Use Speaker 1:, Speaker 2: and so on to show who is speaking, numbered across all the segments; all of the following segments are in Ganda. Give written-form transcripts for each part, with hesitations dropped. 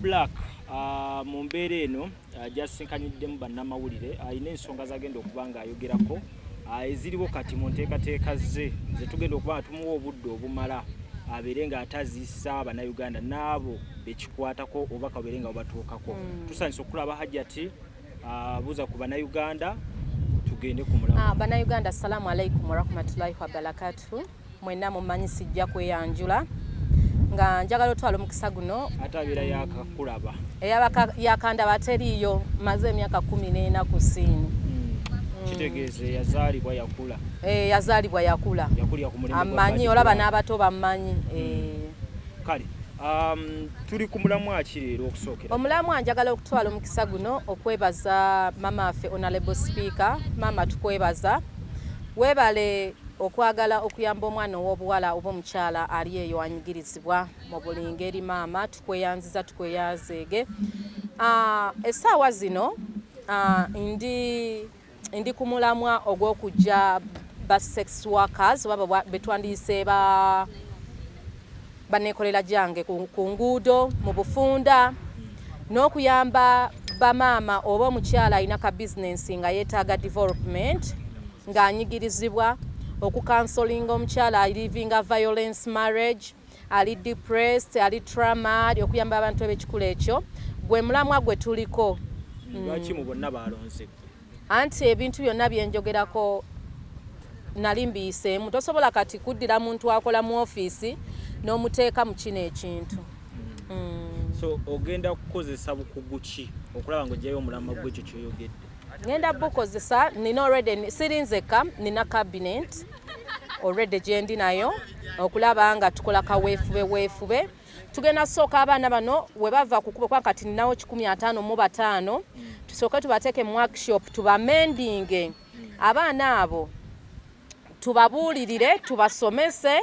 Speaker 1: Black mu mbeera eno gyasinkaniddemu bannamawulire ayina ensonga zagenda okuba nga ayogerako eziriwo kati mu nteekateeka ze tugenda okuba nga tumuwa obudde obumala abeere nga ataziisa bannayuganda n'abo bekikwatako oba kabeere nga batuukako. Tusanyusa okulaba Hajjati buuza ku bannayuganda tugende ku mulamu.
Speaker 2: Bannayuganda assalamu alaikum warahmatullahi wabarakatuh. Mwenna mumanyi sijja kweyanjula nga njagala otwala omukisa guno
Speaker 1: atabeera yakakulaba
Speaker 2: yakandaba teriiyo maze emyaka 14 ku siini.
Speaker 1: Kitegeeze yazaalibwa yakula.
Speaker 2: Yazaalibwa yakula.
Speaker 1: Yakulira ku mulimu
Speaker 2: amanyi olaba n'abato bammanyi.
Speaker 1: Kale tuli ku mulamwa akirero okusookera.
Speaker 2: Omulamwa njagala okutwala omukisa guno okwebaza mama affe Honorable Speaker. Mama tukwebaza. Webale okwagala okuyamba omwana ow'obuwala oba omukyala ali eyo anyigirizibwa mu buli ngeri. Maama tukweyanziza tukweyanzeege. Essaawa zino ndi ku mulamwa ogw'okujja ba sex workers oba betwandiyise ba NekoleraJange ku nguudo mu bufunda n'okuyamba bamaama oba omukyala alina ka bizinensi nga yeetaaga development ng'anyigirizibwa okukansolinga omukyala alivinga violence marriage, ali depressed, ali trauma, okuyamba abantu eb'ekikula ekyo. Gwe mulamwa gwe tuliko.
Speaker 1: Lwaki mu bonna balonze?
Speaker 2: Anti ebintu byonna byenjogerako nali mbiyiseemu. Tosobola kati kuddira muntu akola mu ofiisi n'omuteeka mu kino ekintu.
Speaker 1: So ogenda kukozesa bukugu ki okulaba ng'ojjayo omulamwa gw'ekyo ky'oyogedde?
Speaker 2: Ngenda bukozesa nina already sirinzeka nina cabinet already gyendi nayo okulaba nga tukola kaweefube. Tugenda sooka abaana bano we bava ku kuba kati ninawo 15 tusooke tubateeke mu workshop tubamendinge abaana abo tubabuulirire tubasomese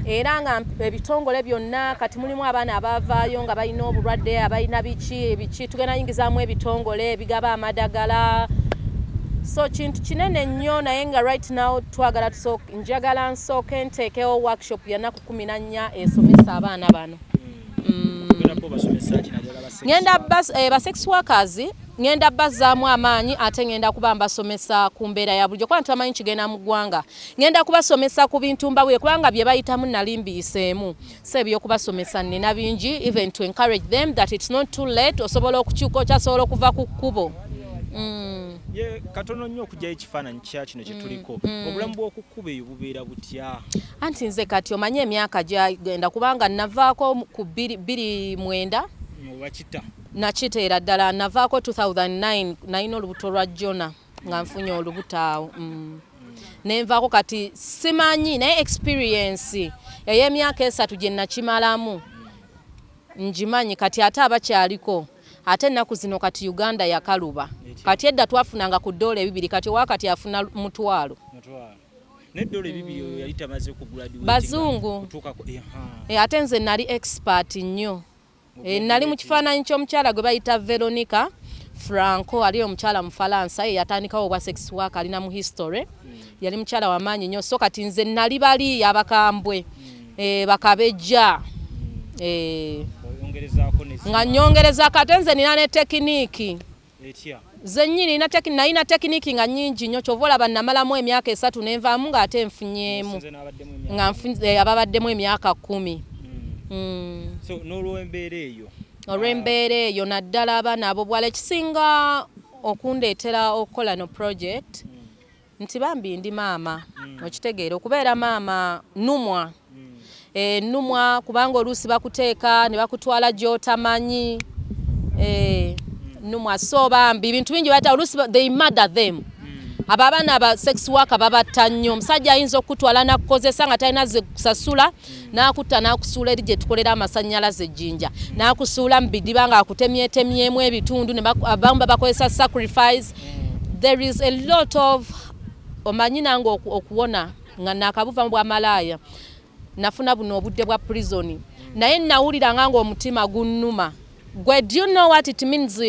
Speaker 2: era nga ebitongole byonna kati mulimu abaana abavaayo nga balina obulwadde abalina biki tugenda yingizaamu ebitongole ebigaba amadagala. So kintu kinene nnyo naye nga right now twagala njagala nsooke nteekewo workshop ya nnaku 14 esomesa abaana bano. Ngenda ba sex workers ngenda bazzaamu amaanyi ate ngenda kuba mbasomesa ku mbeera ya bulijjo kuba ntamanyi kigenda mu ggwanga. Ngenda kubasomesa ku bintu mbabwe kubanga bye bayitamu nali mbiyiseemu. So ebyokubasomesa nnina bingi even to encourage them that it's not too late osobola okukyuka okyasobola okuva ku kkubo.
Speaker 1: Katono nnyo okujjayo ekifaananyi kya kino kye tuliko. Obulamu bw'okukkuba eyo bubeera butya? Anti
Speaker 2: nze kati omanyi emyaka gyagenda kubanga navaako ku 29
Speaker 1: Wakita.
Speaker 2: Nakiteera ddala navaako 2009 nalina olubuto lwa Jona nga nfunye olubuto awo. Nenvaako kati simanyi naye experience ey'emyaka 3 gye nakimalamu ngimanyi kati ate abakyaliko ate ennaku zino kati Uganda yakaluba kati edda twafunanga ku $200 kati wakati afuna $1,000.
Speaker 1: N'eddoola 200 yali tamaze ku graduate
Speaker 2: bazungu ate nze nali expert nnyo. Nali mu kifaananyi ky'omukyala gwe bayita Veronica Franco ali omukyala mu Faransa yatandikawo obwa sex work alina mu history yali mukyala w'amaanyi nnyo. So kati nze nali bali abakambwe bakabejja nga nyongereza kate nze nina ne tekiniki zennyini nalina tekiniki nga nnyingi nnyo kyova olaba namalamu emyaka 3 nenvaamu ng'ate nfunyemu nga ababaddemu emyaka 10.
Speaker 1: So
Speaker 2: olw'embeera eyo naddala abaana abo bwala ekisinga okundeetera okukola no project nti bambi ndi maama okitegeera okubeera maama numwa. Numwa kubanga oluusi bakuteeka ne bakutwala gy'otamanyi. Numwa so bambi bintu bingi bata oluusi they murder them. Abo abaana aba sex worker babatta nnyo. Omusajja ayinza okutwala nakukozesa nga talina ze kusasula n'akutta n'akusuula eri gye tukolera amasannyalaze ejjinja n'akusuula mu bidiba nga akutemyetemyemu ebitundu abamu bakozesa sacrifice. There is a lot of omanyi nange okuwona nga nakabuva mu bwa malaaya nafuna buno obudde bwa prison naye nawulira nga omutima gunnuma. Gwe do you know what it means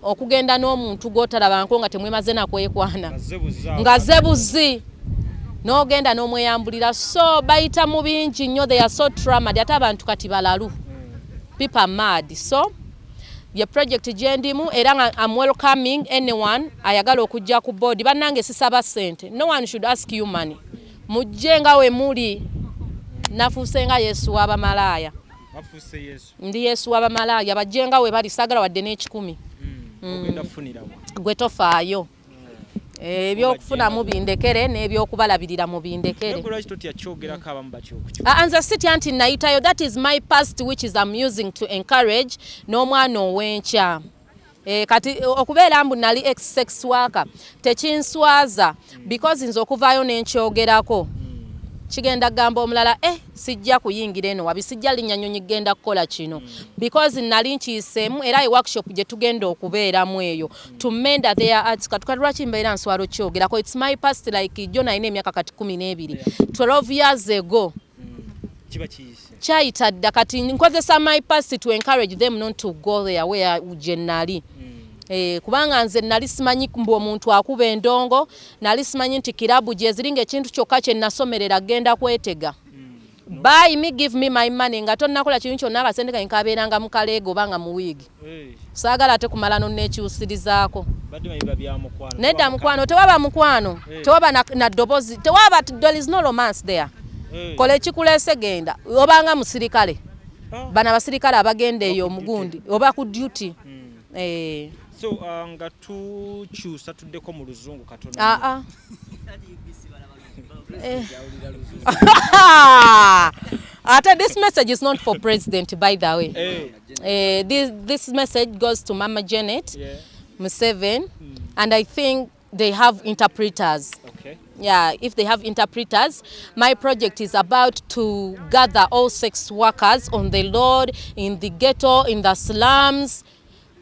Speaker 2: okugenda n'omuntu gw'otalabanko nga temwemaze nakwekwana nga zebuzi n'ogenda n'omweyambulira. So bayita mu bingi nnyo, they are so traumatized ate abantu kati balalu people are mad. So ye project gyendimu era nga I'm welcoming anyone ayagala okujja ku board. Bannange sisaba sente. No one should ask you money. Mujje nga we muli. Nafuuse nga Yesu w'abamalaya.
Speaker 1: Wafuuse Yesu.
Speaker 2: Ndi Yesu w'abamalaya bajje nga we bali sagala wadde n'ekikumi.
Speaker 1: Ogenda kufunirawo.
Speaker 2: Gwe tofaayo. Ebyokufuna mu bindekere n'ebyokubalabirira mu bindekere.
Speaker 1: Lwaki totya kyogerako abamu bakyokukyogera?
Speaker 2: Anza siti anti nayitayo, that is my past which is I'm using to encourage n'omwana ow'enkya. Kati okubeera mbu nali ex-sex worker tekinswaza because nze okuvaayo n'enkyogerako. Kigenda gamba omulala sijja kuyingira eno wabi sijja linnya nnyonyi genda kukola kino because nali nkiyiseemu era workshop gye tugenda okubeeramu eyo to mend their arts. Katuka lwaki mbeera nswalo kyogerako, it's my past like John ayina emyaka kati 12 12 years ago.
Speaker 1: Kiba kiyise
Speaker 2: Kyayita dda kati nkozesa my past to encourage them not to go there where gye nali. Kubanga nze nali simanyi mbu omuntu akuba endongo, nali simanyi nti kirabu gye ziringa ekintu kyokka kye nasomerera genda kwetega. Buy me, give me my money nga tonnakola kintu kyonna akasente kange kabeeranga mu kaleego oba nga mu wiigi. Saagala ate kumala nonneekyusirizaako. Nedda mukwano, tewaba mukwano, tewaba na ddoboozi, tewaba, there is no romance there. Kola ekikuleese genda, obanga musirikale. Bano abasirikale abagenda eyo omugundi, oba ku duty.
Speaker 1: So nga tukyusa tuddeko mu luzungu katono.
Speaker 2: This message is not for president, by the way. This message goes to Mama Janet Museveni, and I think they have interpreters.
Speaker 1: Okay.
Speaker 2: Yeah, if they have interpreters, my project is about to gather all sex workers on the road, in the ghetto, in the slums,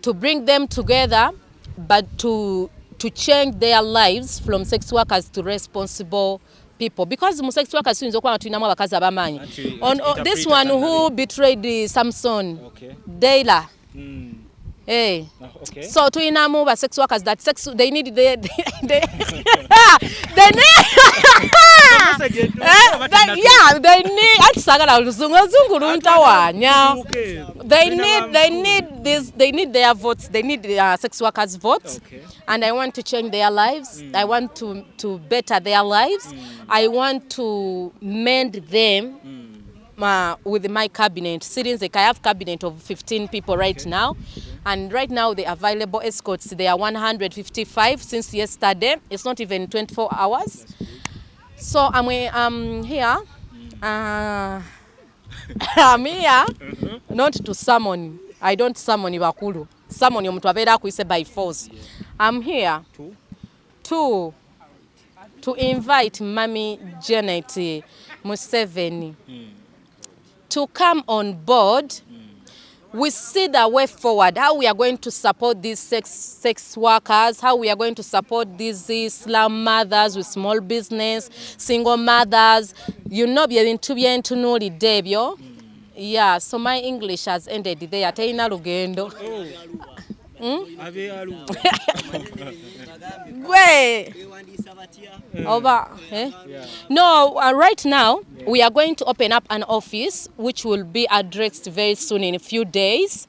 Speaker 2: to bring them together, but to change their lives from sex workers to responsible people. Because sex workers tuyinza okuba tulinamu abakazi abamanyi. On this one who betrayed Samson, Dela. Okay. So tulinamu ba sex workers that they need they need they need atisagala luzungu luntawanya. They need their votes. They need sex workers' votes. And I want to change their lives. I want to better their lives. I want to mend them with my cabinet. I have cabinet of 15 people right now. And right now the available escorts, they are 155 since yesterday. It's not even 24 hours. So I'm here. I'm here not to summon. I don't summon Ibakulu. Summon omuntu abeera akuyise by force. I'm here to invite Mami Janet Museveni to come on board. We see the way forward, how we are going to support these sex workers, how we are going to support these slum mothers with small business, single mothers. You know, Debio. Yeah, so my English has ended there. Teina lugendo. No, right now we are going to open up an office which will be addressed very soon in a few days.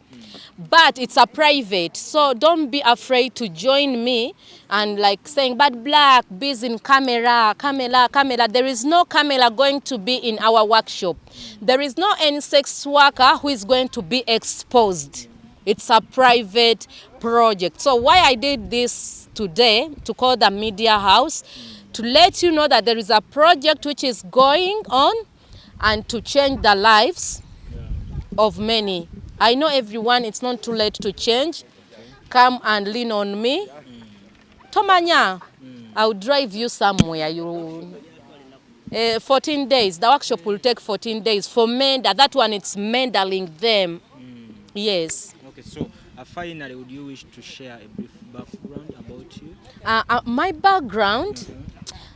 Speaker 2: But it's a private, so don't be afraid to join me and like saying bad black, busy in camera. There is no camera going to be in our workshop. There is no any sex worker who is going to be exposed. It's a private project. So why I did this today, to call the media house, to let you know that there is a project which is going on and to change the lives of many. I know everyone, it's not too late to change. Come and lean on me. Tomanya, I'll drive you somewhere. 14 days. The workshop will take 14 days. For men, that one, it's mentoring them. Yes.
Speaker 1: Okay, so finally, would you wish to share a brief background about you?
Speaker 2: My background,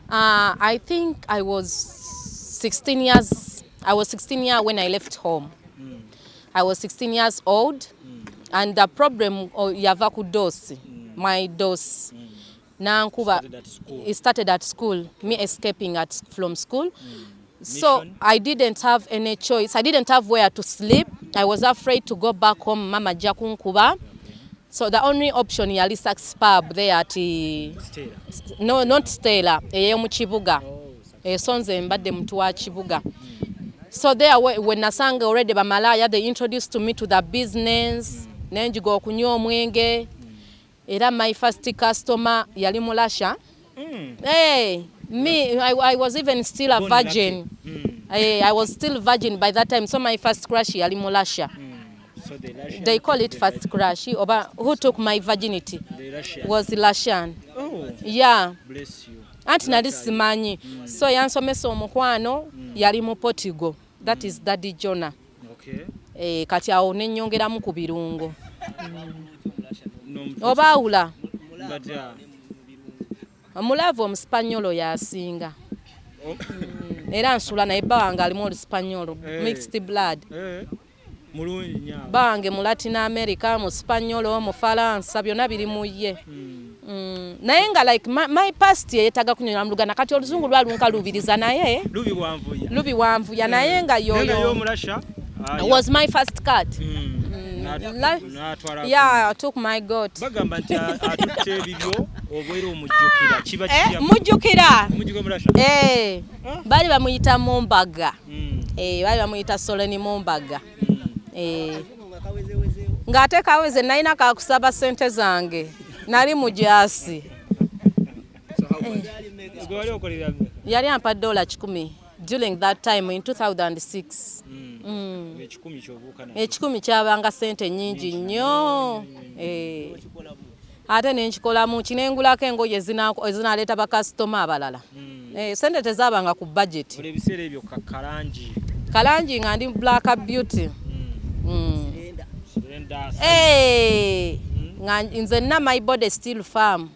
Speaker 2: I think I was 16 years. I was 16 years when I left home. I was 16 years old, and the problem yava ku dosi, my dose. Nankuba, it started at school. Me escaping from school. So I didn't have any choice. I didn't have where to sleep. I was afraid to go back home. Mama Jakunkuba. So the only option yali Sax Pub there at
Speaker 1: Stella.
Speaker 2: no, not Stella, mu Kibuga. Sonze mbadde muntu wa Kibuga. So there when nasanga already bamalaya, they introduced to me to the business. Nenjigo okunywa omwenge. Era my first customer yali mulasha. Hey, me I was even still a virgin. I was still virgin by that time. So my first crush yali mulasha.
Speaker 1: So
Speaker 2: they call it first crush. Who took my virginity was Lashan.
Speaker 1: Oh,
Speaker 2: yeah.
Speaker 1: Bless you.
Speaker 2: Anti nali simanyi. So yansomesa omukwano yali mu Portugal. That is Daddy Jonah.
Speaker 1: Okay.
Speaker 2: Kati awo nenyongeramu ku birungo. Obaawula. Omulavu omuspanyolo yasinga. Era nsula naye bawanga alimu oluspanyolo. Mixed blood. Bange mu Latin America, mu Spanyolo, mu Faransa byonna biri mu ye. Naye nga like my past yetaga kunyola mlugana kati oluzungu lwalunka lubiriza naye. Lubi wanvuya naye nga yoyo. Was my first cut. Yeah, I took my goat.
Speaker 1: Bagamba nti atutte ebibyo obwera omujjukira kiba kitya.
Speaker 2: Mujjukira. Bali bamuyita Mombaga. Bali bamuyita Soleni Mombaga. Ngate kaweze naina kakusaba sente zange nali mujasi yali ampa $10 during that time in 2006 ekikumi kyabanga sente nyingi nnyo ate nenkikolamu kinengulako engoye ezinaleeta bakasitoma abalala sente tezabanga ku budget
Speaker 1: ebiseera ebyo
Speaker 2: kalangi nga ndi black beauty nze nna my body still firm.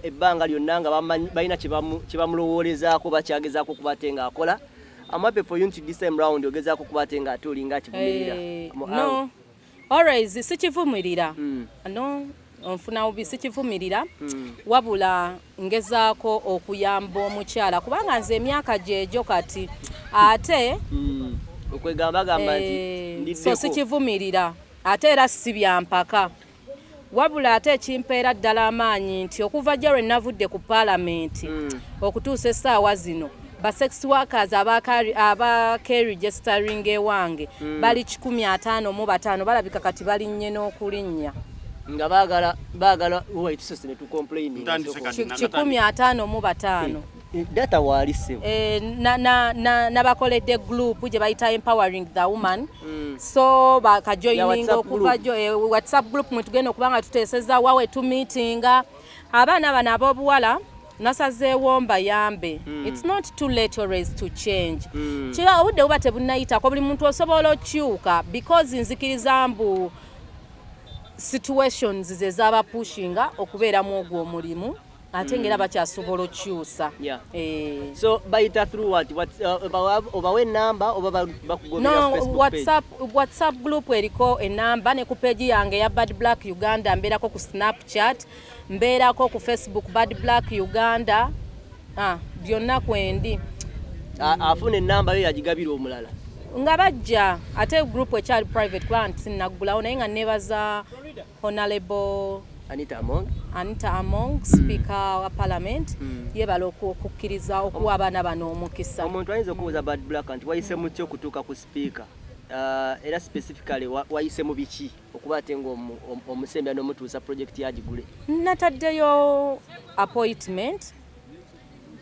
Speaker 3: Ebbanga lyonna nga balina kye bamulowolezaako bakyagezaako kubate ng'akola. I'm happy for you to this time round ogezaako kubate ng'ate olinga kivumirira.
Speaker 2: No, always sikivumirira. No, onfuna obi sikivumirira. Wabula ngezaako okuyamba omukyala kubanga nze emyaka gyegyo kati ate
Speaker 3: okwegambagamba nti ndiddeko.
Speaker 2: So sikivumirira ate era si byampaka. Wabula ate ekimpeera ddala amaanyi nti okuva gye lwe navudde ku paalamenti okutuusa essaawa zino ba sex workers registering ewange bali 155 balabika kati balinnye n'okulinnya.
Speaker 3: Nga baagala wait sisi ne tu complain
Speaker 2: 155
Speaker 3: data walisebo
Speaker 2: nabakoledde group gye bayita empowering the woman. So bakajoining okuva WhatsApp group mwe tugenda okubanga tuteeseza wawe tu meetinga abaana bano ab'obuwala nasazeewo mbayambe. It's not too late always to change. Kiba obudde buba tebunnayitako buli muntu osobola okyuka because nzikiriza mbu situations ze zaba pushinga okubeeramu ogwo omulimu ate ngera bakyasobola okyusa.
Speaker 3: So bayita through what obawe number oba bakugobera Facebook page?
Speaker 2: WhatsApp group eriko enamba ne ku page yange ya Bad Black Uganda, mbeerako ku Snapchat, mbeerako ku Facebook Bad Black Uganda. Byonna kwendi.
Speaker 3: Afune enamba yo yagigabira omulala.
Speaker 2: Nga bajja ate group ekyali private client sinagulawo naye nga nebaza Honorable Anita Among, Speaker wa Parliament, yebala okukkiriza okuwa abaana bano omukisa.
Speaker 3: Omuntu ayinza okubuuza Bad Black nti wayise mu kyo okutuuka ku Speaker. Era specifically wayise mu biki okuba ate ng'omusembya n'omutuusa project yagigule?
Speaker 2: Nataddeyo appointment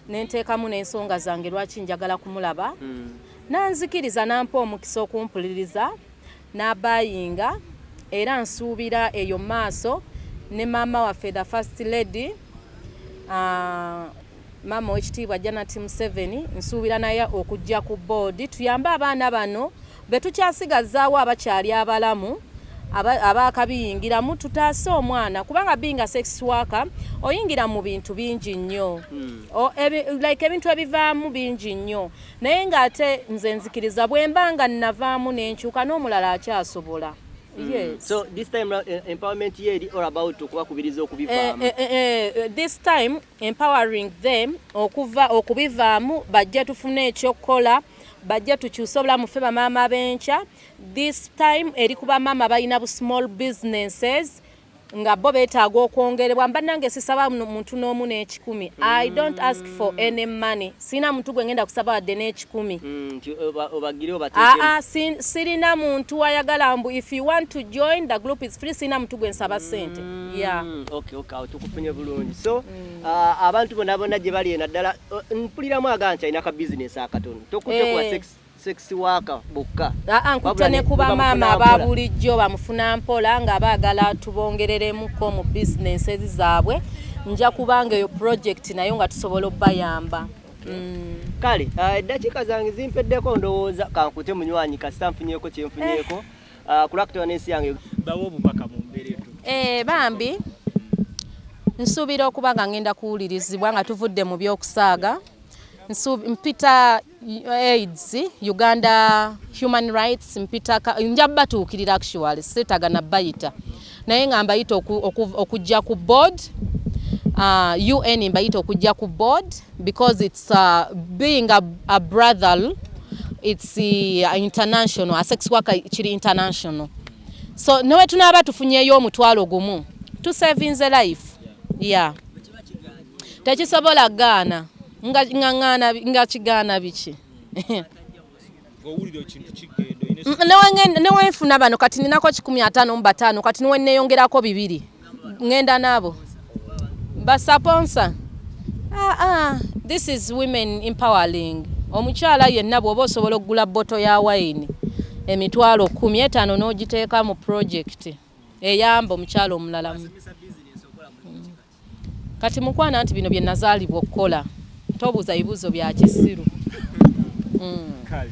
Speaker 2: nenteekamu n'ensonga zange lwaki njagala kumulaba. Nanzikiriza nampa omukisa okumpuliriza n'abayinga era nsuubira eyo maaso ne mama waffe the first lady mama w'ekitiibwa Janet Museveni nsuubira naye okujja ku board tuyambe abaana bano betukyasigazaawo abakyali abalamu abakabiyingiramu tutaase omwana kubanga binga sex worker oyingira mu bintu bingi nnyo like ebintu ebivaamu bingi nnyo naye ng'ate nze nzikiriza bwe mbanga nnavaamu n'enkyuka n'omulala akyasobola. Yes.
Speaker 3: So this time empowerment here is all about okubakubiriza okubivaamu.
Speaker 2: This time empowering them okubivaamu bajja tufune ekyokukola bajja tukyuse obulamu ffe bamaama b'enkya. This time eri kuba maama balina bu small businesses nga bo beetaaga okwongerebwa. Mbannange sisaba muntu n'omu n'ekikumi. I don't ask for any money. Sina muntu gwe ngenda kusaba wadde n'ekikumi.
Speaker 3: Obagire obateeke.
Speaker 2: Sirina muntu ayagala mbu if you want to join the group is free. Sina muntu gwe nsaba sente. Yeah.
Speaker 3: Okay, tukufunye bulungi. So abantu bonna gye bali naddala mpuliramu agancha ina ka business akatono. Tokutte kwa sex worker bokka.
Speaker 2: Nkutte ne kuba maama ababulijjo bamufuna mpola nga baagala tubongereremuko mu businesses zaabwe. Nja kubanga eyo project nayo nga tusobola obbayamba.
Speaker 3: Kale eddakiika zange zimpeddeko ndowooza kankute munywanyi kasita nfunyeko kyenfunyeko kulakutwa n'ensi yange
Speaker 1: bawo obubaka mu mbeera
Speaker 2: bambi nsuubira okuba nga ngenda kuwulirizibwa nga tuvudde mu by'okusaaga. Mpita AIDS, Uganda Human Rights, mpita nja batuukirira actually sitagana bayita naye nga mbayita okujja ku board. UN mbayita okujja ku board because it's being a brother, it's international, a sex worker kiri international. So newe tunaba tufunyeyo omutwalo gumu to saving a life. Yeah. Tekisobola gaana nga kigana biki.
Speaker 1: Owulira kintu kigendo
Speaker 2: newenfuna bano kati ninako 15 kati niwe neyongerako 2 ngenda nabo basaponsa. This is women empowering. Omukyala yenna bw'oba osobola okugula botto ya wine emitwalo 15 n'ogiteeka mu project eyamba omukyala omulala. Kati mukwana nti bino bye nazaalibwa okukola. Tobuuza bibuuzo bya kisiru.
Speaker 1: Kale.